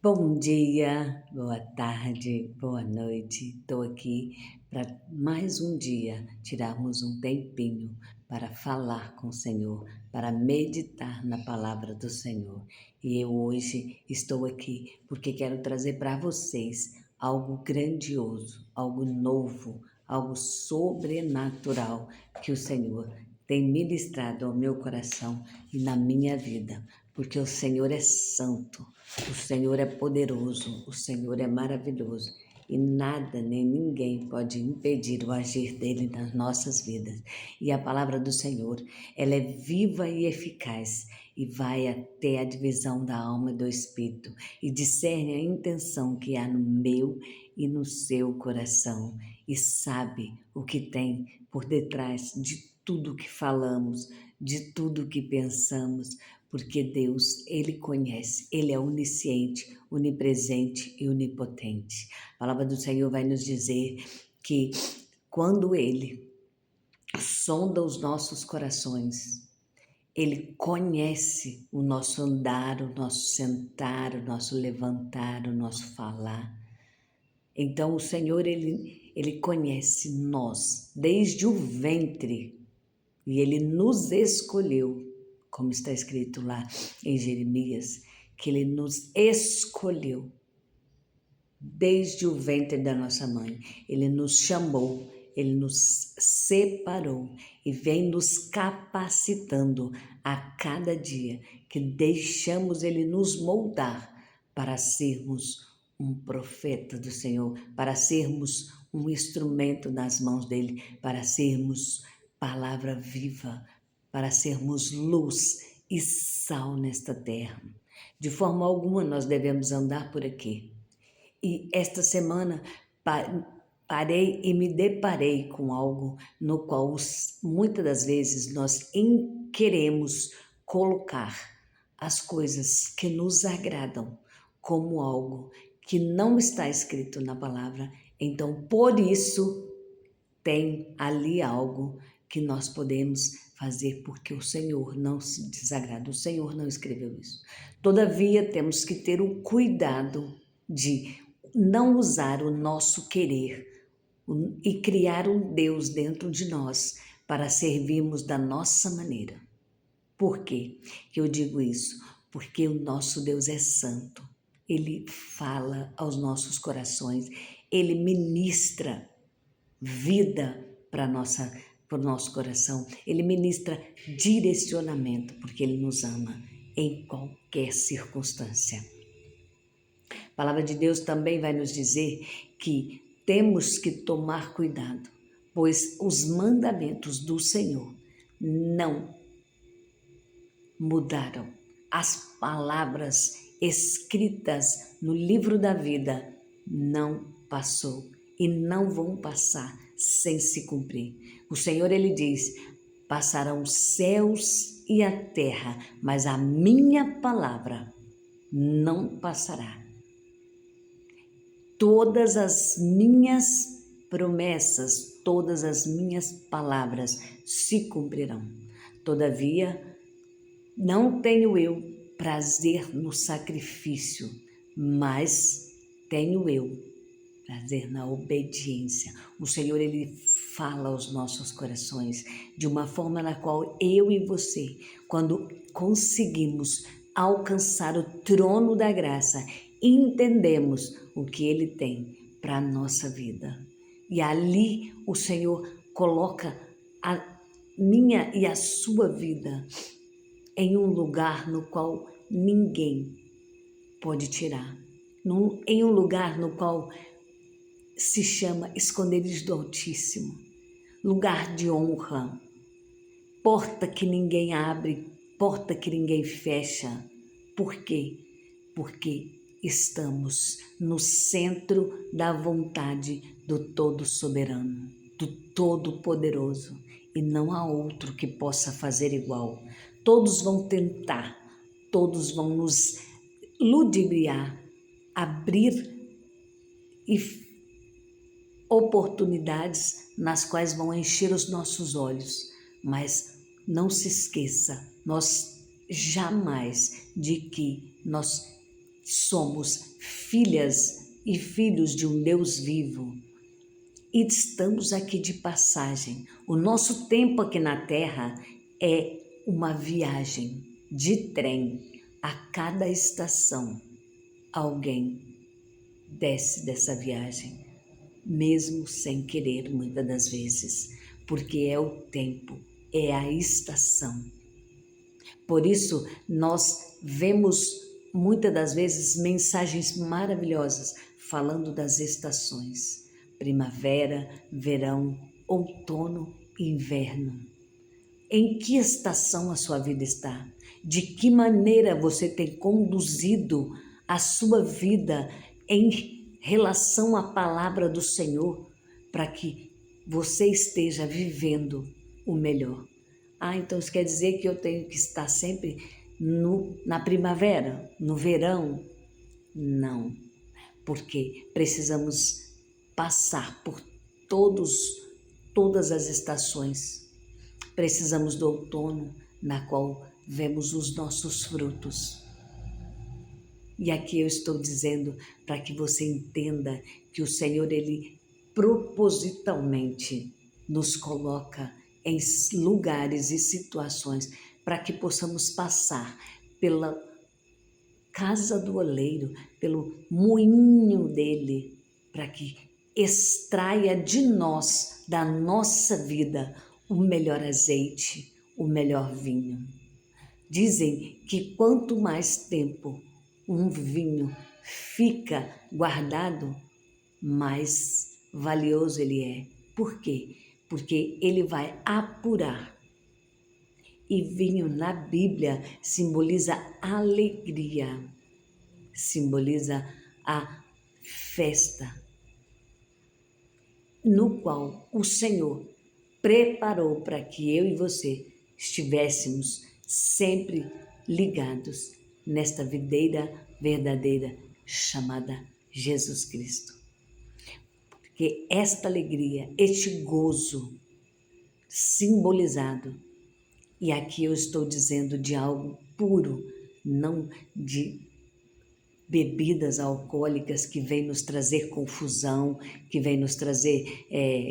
Bom dia, boa tarde, boa noite. Estou aqui para mais um dia tirarmos um tempinho para falar com o Senhor, para meditar na palavra do Senhor. E eu hoje estou aqui porque quero trazer para vocês algo grandioso, algo novo, algo sobrenatural que o Senhor tem ministrado ao meu coração e na minha vida, porque o Senhor é santo. O Senhor é poderoso, o Senhor é maravilhoso e nada nem ninguém pode impedir o agir dele nas nossas vidas. E a palavra do Senhor, ela é viva e eficaz e vai até a divisão da alma e do espírito e discerne a intenção que há no meu e no seu coração e sabe o que tem por detrás de tudo que falamos, de tudo que pensamos, porque Deus, Ele conhece, Ele é onisciente, onipresente e onipotente. A palavra do Senhor vai nos dizer que quando Ele sonda os nossos corações, Ele conhece o nosso andar, o nosso sentar, o nosso levantar, o nosso falar. Então o Senhor, Ele conhece nós desde o ventre e Ele nos escolheu, como está escrito lá em Jeremias, que Ele nos escolheu desde o ventre da nossa mãe. Ele nos chamou, Ele nos separou e vem nos capacitando a cada dia que deixamos Ele nos moldar para sermos um profeta do Senhor, para sermos um instrumento nas mãos dEle, para sermos palavra viva, para sermos luz e sal nesta terra. De forma alguma nós devemos andar por aqui. E esta semana parei e me deparei com algo no qual muitas das vezes nós queremos colocar as coisas que nos agradam como algo que não está escrito na palavra. Então, por isso, tem ali algo que nós podemos fazer, porque o Senhor não se desagrada, o Senhor não escreveu isso. Todavia, temos que ter o cuidado de não usar o nosso querer e criar um Deus dentro de nós para servirmos da nossa maneira. Por quê que eu digo isso? Porque o nosso Deus é santo. Ele fala aos nossos corações, Ele ministra vida para o nosso coração. Ele ministra direcionamento, porque Ele nos ama em qualquer circunstância. A palavra de Deus também vai nos dizer que temos que tomar cuidado, pois os mandamentos do Senhor não mudaram. As palavras escritas no livro da vida não passou e não vão passar sem se cumprir. O Senhor, Ele diz, passarão os céus e a terra, mas a minha palavra não passará. Todas as minhas promessas, todas as minhas palavras se cumprirão. Todavia, não tenho eu prazer no sacrifício, mas tenho eu prazer na obediência. O Senhor, Ele fala aos nossos corações de uma forma na qual eu e você, quando conseguimos alcançar o trono da graça, entendemos o que Ele tem para a nossa vida. E ali o Senhor coloca a minha e a sua vida em um lugar no qual ninguém pode tirar. Em um lugar no qual se chama esconderijo do Altíssimo, lugar de honra, porta que ninguém abre, porta que ninguém fecha. Por quê? Porque estamos no centro da vontade do Todo-Soberano, do Todo-Poderoso, e não há outro que possa fazer igual. Todos vão tentar, todos vão nos ludibriar, abrir oportunidades nas quais vão encher os nossos olhos, mas não se esqueça, nós jamais de que nós somos filhas e filhos de um Deus vivo e estamos aqui de passagem. O nosso tempo aqui na Terra é uma viagem de trem. A cada estação, alguém desce dessa viagem, mesmo sem querer, muitas das vezes, porque é o tempo, é a estação. Por isso, nós vemos muitas das vezes mensagens maravilhosas falando das estações: primavera, verão, outono e inverno. Em que estação a sua vida está? De que maneira você tem conduzido a sua vida em relação à palavra do Senhor para que você esteja vivendo o melhor? Então isso quer dizer que eu tenho que estar sempre na primavera, no verão? Não, porque precisamos passar por todas as estações. Precisamos do outono, na qual vemos os nossos frutos. E aqui eu estou dizendo para que você entenda que o Senhor, Ele propositalmente nos coloca em lugares e situações para que possamos passar pela casa do oleiro, pelo moinho dele, para que extraia de nós, da nossa vida, o melhor azeite, o melhor vinho. Dizem que quanto mais tempo um vinho fica guardado, mais valioso ele é. Por quê? Porque ele vai apurar. E vinho na Bíblia simboliza alegria, simboliza a festa, no qual o Senhor preparou para que eu e você estivéssemos sempre ligados nesta videira verdadeira chamada Jesus Cristo. Porque esta alegria, este gozo simbolizado, e aqui eu estou dizendo de algo puro, não de bebidas alcoólicas que vêm nos trazer confusão, que vêm nos trazer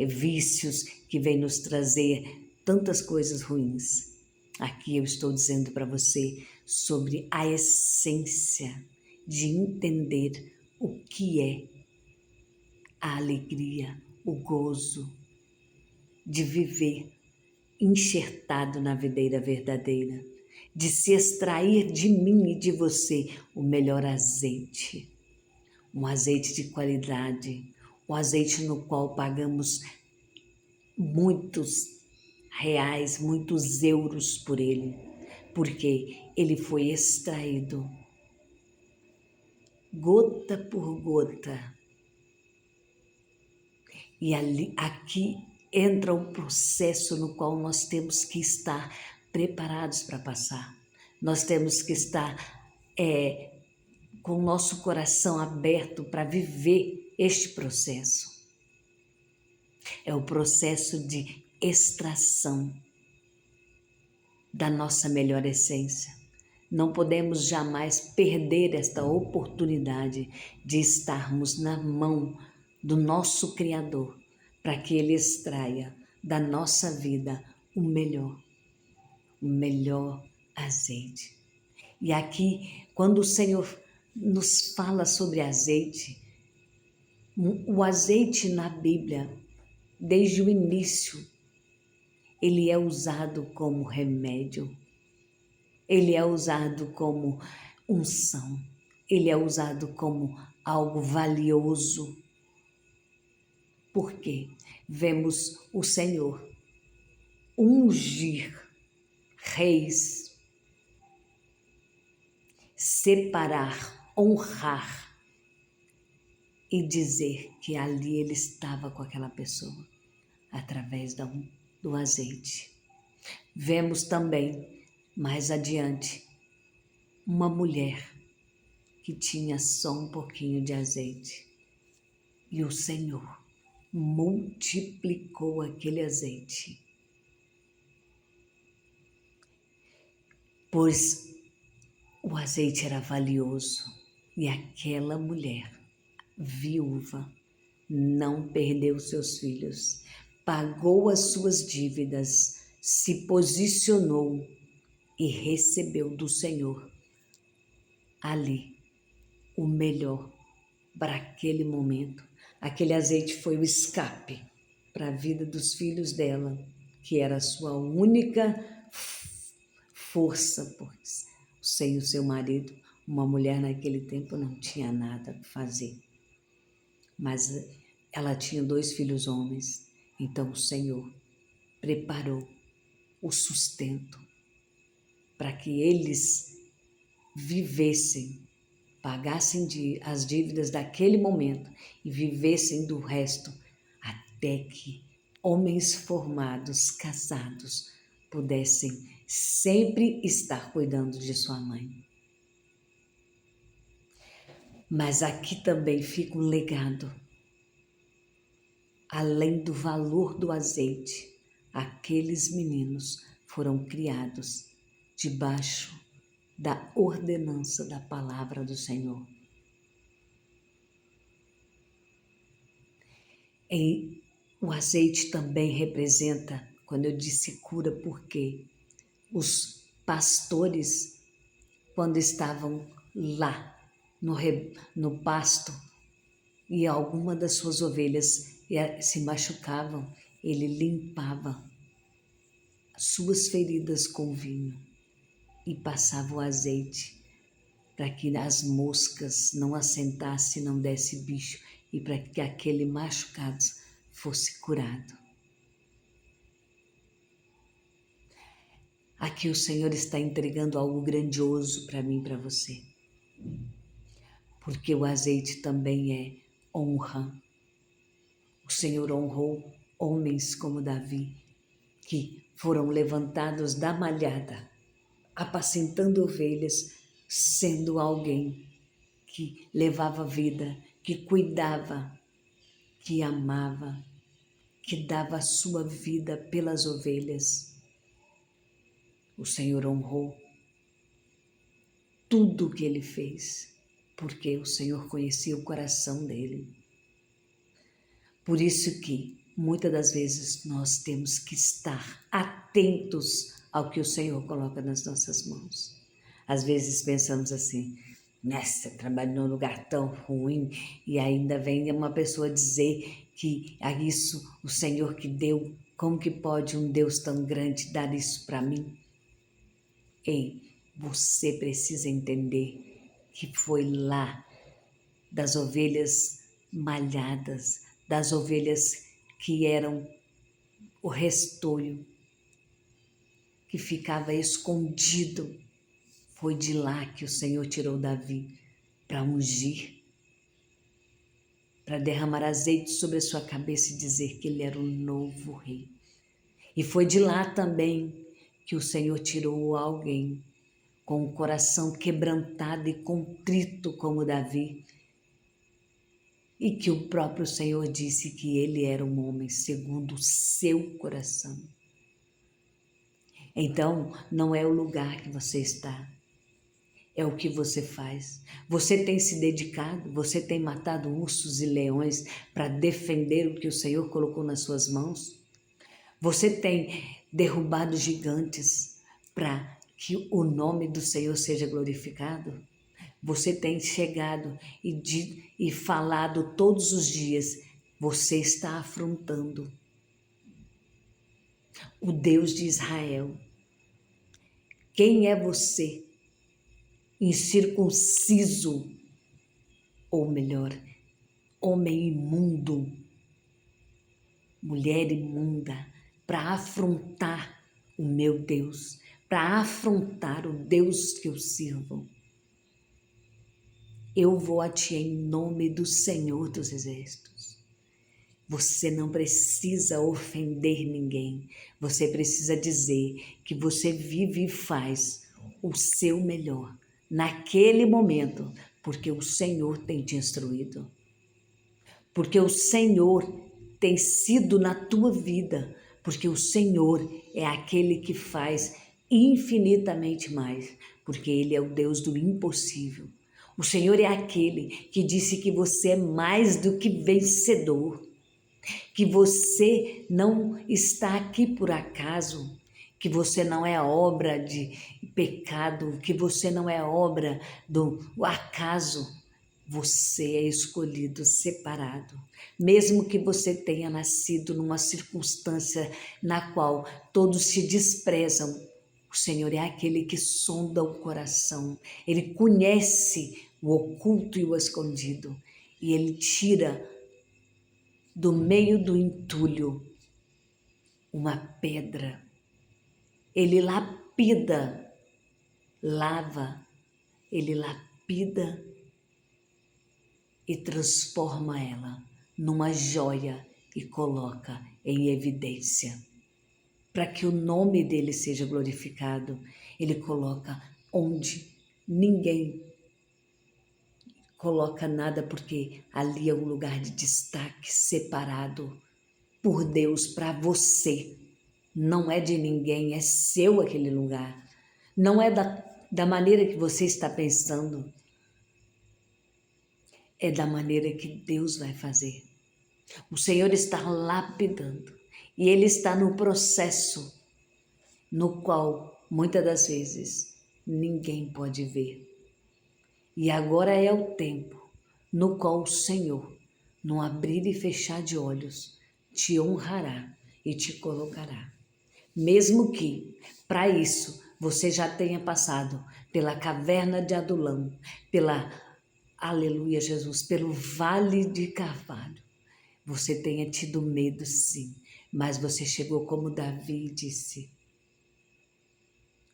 vícios, que vêm nos trazer tantas coisas ruins. Aqui eu estou dizendo para você sobre a essência de entender o que é a alegria, o gozo de viver enxertado na videira verdadeira, de se extrair de mim e de você o melhor azeite, um azeite de qualidade, um azeite no qual pagamos muitos reais, muitos euros por ele, porque ele foi extraído gota por gota. E aqui entra um processo no qual nós temos que estar preparados para passar. Nós temos que estar com o nosso coração aberto para viver este processo. É o processo de extração da nossa melhor essência. Não podemos jamais perder esta oportunidade de estarmos na mão do nosso Criador, para que Ele extraia da nossa vida o melhor azeite. E aqui, quando o Senhor nos fala sobre azeite, o azeite na Bíblia, desde o início, ele é usado como remédio, ele é usado como unção, ele é usado como algo valioso. Por quê? Vemos o Senhor ungir reis, separar, honrar e dizer que ali ele estava com aquela pessoa, através do azeite. Vemos também, mais adiante, uma mulher que tinha só um pouquinho de azeite. E o Senhor multiplicou aquele azeite, pois o azeite era valioso E aquela mulher, viúva, não perdeu seus filhos, pagou as suas dívidas, se posicionou e recebeu do Senhor ali o melhor para aquele momento. Aquele azeite foi o escape para a vida dos filhos dela, que era a sua única força, pois sem o seu marido, uma mulher naquele tempo não tinha nada para fazer. Mas ela tinha 2 filhos homens, então o Senhor preparou o sustento para que eles vivessem, pagassem as dívidas daquele momento e vivessem do resto, até que homens formados, casados, pudessem sempre estar cuidando de sua mãe. Mas aqui também fica um legado. Além do valor do azeite, aqueles meninos foram criados debaixo da ordenança da palavra do Senhor. E o azeite também representa, quando eu disse cura, porque os pastores, quando estavam lá no pasto e alguma das suas ovelhas se machucavam, ele limpava as suas feridas com vinho e passava o azeite para que as moscas não assentassem, não desse bicho, e para que aquele machucado fosse curado. Aqui o Senhor está entregando algo grandioso para mim e para você. Porque o azeite também é honra. O Senhor honrou homens como Davi, que foram levantados da malhada, apacentando ovelhas, sendo alguém que levava vida, que cuidava, que amava, que dava a sua vida pelas ovelhas. O Senhor honrou tudo o que ele fez, porque o Senhor conhecia o coração dele. Por isso que, muitas das vezes, nós temos que estar atentos ao que o Senhor coloca nas nossas mãos. Às vezes pensamos assim, nossa, trabalho num lugar tão ruim, e ainda vem uma pessoa dizer que isso o Senhor que deu, como que pode um Deus tão grande dar isso para mim? Ei, você precisa entender que foi lá das ovelhas malhadas, das ovelhas que eram o restolho, que ficava escondido. Foi de lá que o Senhor tirou Davi para ungir, para derramar azeite sobre a sua cabeça e dizer que ele era o novo rei. E foi de lá também que o Senhor tirou alguém com o coração quebrantado e contrito como Davi, e que o próprio Senhor disse que ele era um homem segundo o seu coração. Então, não é o lugar que você está, é o que você faz. Você tem se dedicado, você tem matado ursos e leões para defender o que o Senhor colocou nas suas mãos? Você tem derrubado gigantes para que o nome do Senhor seja glorificado? Você tem chegado e falado todos os dias, você está afrontando o Deus de Israel. Quem é você, incircunciso, ou melhor, homem imundo, mulher imunda, para afrontar o meu Deus, para afrontar o Deus que eu sirvo? Eu vou a ti em nome do Senhor dos Exércitos. Você não precisa ofender ninguém. Você precisa dizer que você vive e faz o seu melhor naquele momento, porque o Senhor tem te instruído. Porque o Senhor tem sido na tua vida, porque o Senhor é aquele que faz infinitamente mais, porque Ele é o Deus do impossível. O Senhor é aquele que disse que você é mais do que vencedor, que você não está aqui por acaso, que você não é obra de pecado, que você não é obra do acaso. Você é escolhido, separado. Mesmo que você tenha nascido numa circunstância na qual todos te desprezam, o Senhor é aquele que sonda o coração. Ele conhece o oculto e o escondido. E Ele tira do meio do entulho uma pedra. Ele lapida, lava, Ele lapida e transforma ela numa joia e coloca em evidência. Para que o nome dele seja glorificado, ele coloca onde ninguém coloca nada, porque ali é um lugar de destaque separado por Deus para você. Não é de ninguém, é seu aquele lugar. Não é da maneira que você está pensando. É da maneira que Deus vai fazer. O Senhor está lapidando e Ele está no processo no qual, muitas das vezes, ninguém pode ver. E agora é o tempo no qual o Senhor, no abrir e fechar de olhos, te honrará e te colocará. Mesmo que, para isso, você já tenha passado pela caverna de Adulão, aleluia Jesus, pelo vale de Carvalho. Você tenha tido medo, sim, mas você chegou como Davi e disse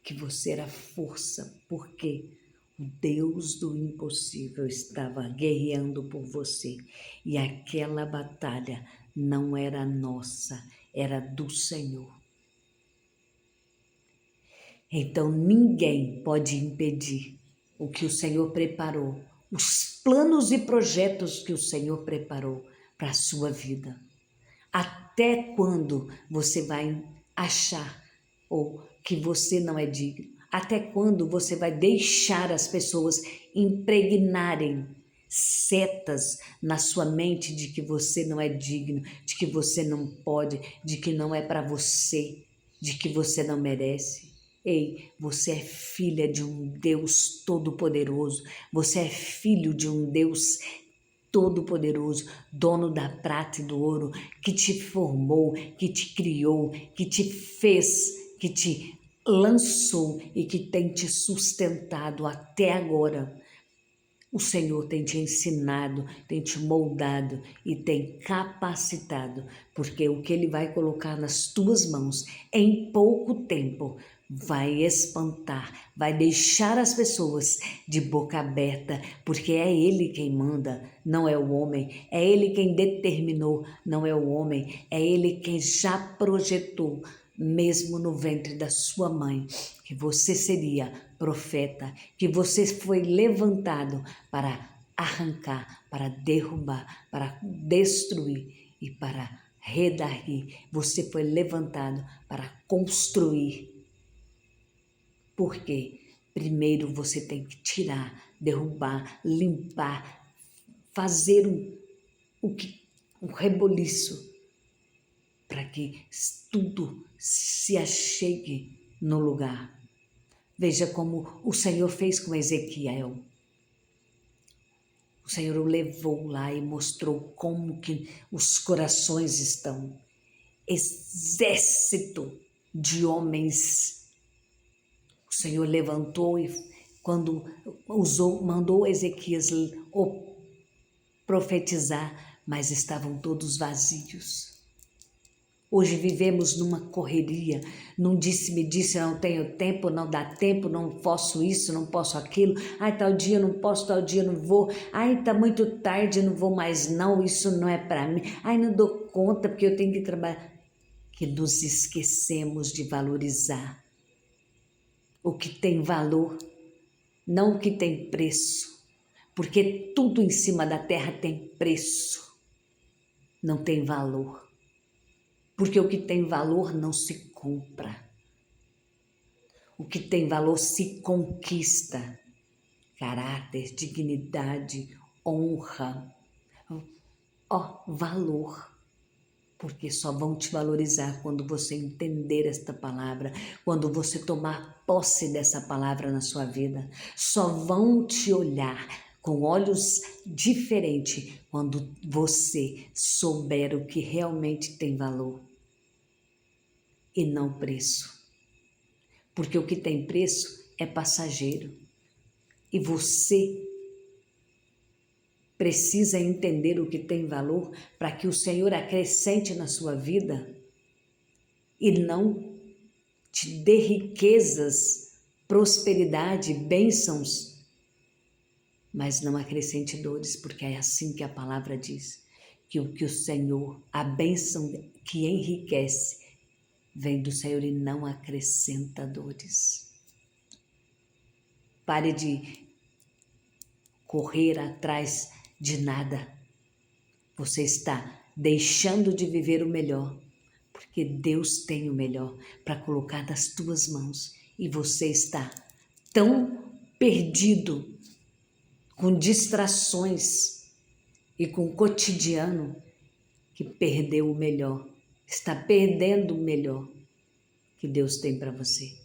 que você era força, porque o Deus do impossível estava guerreando por você. E aquela batalha não era nossa, era do Senhor. Então ninguém pode impedir o que o Senhor preparou, os planos e projetos que o Senhor preparou para a sua vida. Até quando você vai achar ou que você não é digno? Até quando você vai deixar as pessoas impregnarem setas na sua mente de que você não é digno, de que você não pode, de que não é para você, de que você não merece? Ei, você é filha de um Deus todo-poderoso, você é filho de um Deus todo-poderoso, dono da prata e do ouro, que te formou, que te criou, que te fez, que te lançou e que tem te sustentado até agora. O Senhor tem te ensinado, tem te moldado e tem capacitado, porque o que Ele vai colocar nas tuas mãos em pouco tempo vai espantar, vai deixar as pessoas de boca aberta, porque é Ele quem manda, não é o homem, é Ele quem determinou, não é o homem, é Ele quem já projetou, mesmo no ventre da sua mãe, que você seria profeta, que você foi levantado para arrancar, para derrubar, para destruir e para redarguir. Você foi levantado para construir. Porque primeiro você tem que tirar, derrubar, limpar, fazer um reboliço para que tudo se achegue no lugar. Veja como o Senhor fez com Ezequiel. O Senhor o levou lá e mostrou como que os corações estão. Exército de homens. O Senhor levantou e quando mandou Ezequias profetizar, mas estavam todos vazios. Hoje vivemos numa correria, num disse-me-disse, não tenho tempo, não dá tempo, não posso isso, não posso aquilo. Ai, tal dia não posso, tal dia não vou. Ai, tá muito tarde, não vou mais não, isso não é para mim. Ai, não dou conta porque eu tenho que trabalhar. Que nos esquecemos de valorizar o que tem valor, não o que tem preço. Porque tudo em cima da terra tem preço, não tem valor. Porque o que tem valor não se compra. O que tem valor se conquista. caráter, dignidade, honra, valor. Porque só vão te valorizar quando você entender esta palavra, quando você tomar posse dessa palavra na sua vida. Só vão te olhar com olhos diferentes quando você souber o que realmente tem valor e não preço. Porque o que tem preço é passageiro. E você precisa entender o que tem valor para que o Senhor acrescente na sua vida e não te dê riquezas, prosperidade, bênçãos, mas não acrescente dores, porque é assim que a palavra diz, que o Senhor, a bênção que enriquece, vem do Senhor e não acrescenta dores. Pare de correr atrás de nada. Você está deixando de viver o melhor, porque Deus tem o melhor para colocar nas tuas mãos e você está tão perdido com distrações e com o cotidiano que perdeu o melhor, está perdendo o melhor que Deus tem para você.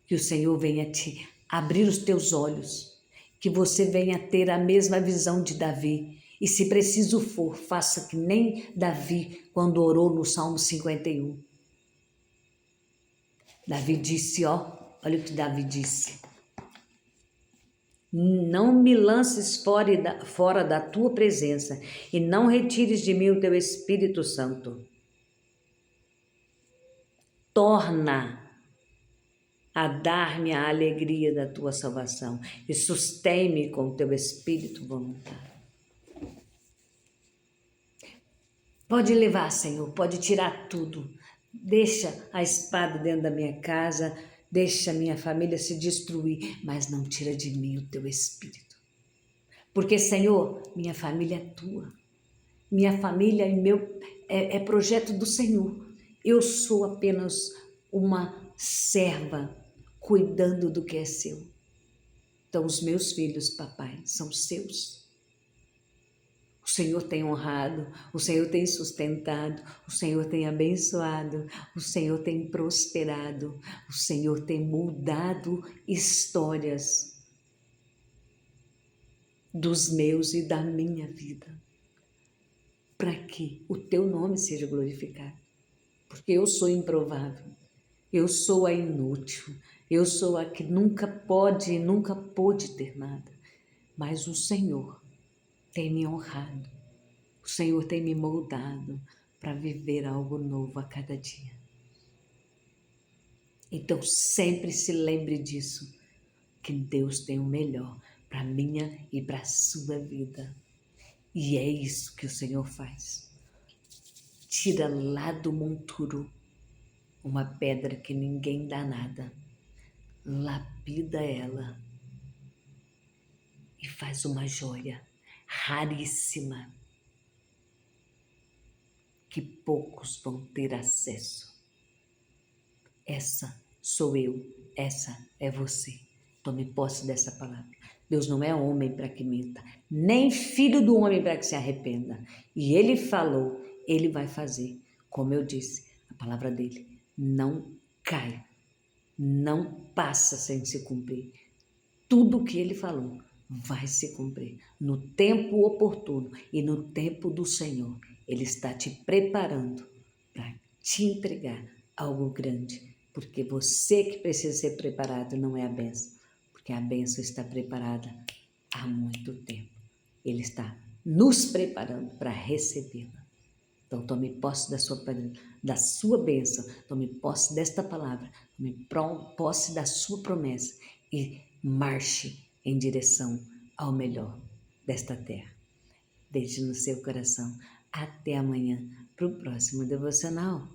Que o Senhor venha te abrir os teus olhos, que você venha ter a mesma visão de Davi. E se preciso for, faça que nem Davi quando orou no Salmo 51. Davi disse, olha o que Davi disse. Não me lances fora da tua presença e não retires de mim o teu Espírito Santo. Torna a dar-me a alegria da tua salvação e sustém-me com o teu Espírito voluntário. Pode levar, Senhor, pode tirar tudo. Deixa a espada dentro da minha casa, deixa a minha família se destruir, mas não tira de mim o teu Espírito. Porque, Senhor, minha família é tua. Minha família é projeto do Senhor. Eu sou apenas uma serva cuidando do que é seu. Então, os meus filhos, papai, são seus. O Senhor tem honrado, o Senhor tem sustentado, o Senhor tem abençoado, o Senhor tem prosperado, o Senhor tem mudado histórias dos meus e da minha vida, para que o teu nome seja glorificado. Porque eu sou improvável, eu sou a inútil, eu sou a que nunca pode e nunca pôde ter nada. Mas o Senhor tem me honrado, o Senhor tem me moldado para viver algo novo a cada dia. Então sempre se lembre disso, que Deus tem o melhor para a minha e para a sua vida. E é isso que o Senhor faz. Tira lá do monturo uma pedra que ninguém dá nada, lapida ela e faz uma joia raríssima que poucos vão ter acesso. Essa sou eu, essa é você. Tome posse dessa palavra. Deus não é homem para que minta, nem filho do homem para que se arrependa. E Ele falou, Ele vai fazer. Como eu disse, a palavra dele não cai, não passa sem se cumprir. Tudo o que Ele falou vai se cumprir no tempo oportuno e no tempo do Senhor. Ele está te preparando para te entregar algo grande, porque você que precisa ser preparado não é a bênção, porque a bênção está preparada há muito tempo. Ele está nos preparando para recebê-la. Então tome posse da sua bênção, tome posse desta palavra, tome posse da sua promessa e marche em direção ao melhor desta terra. Deixe no seu coração. Até amanhã para o próximo devocional.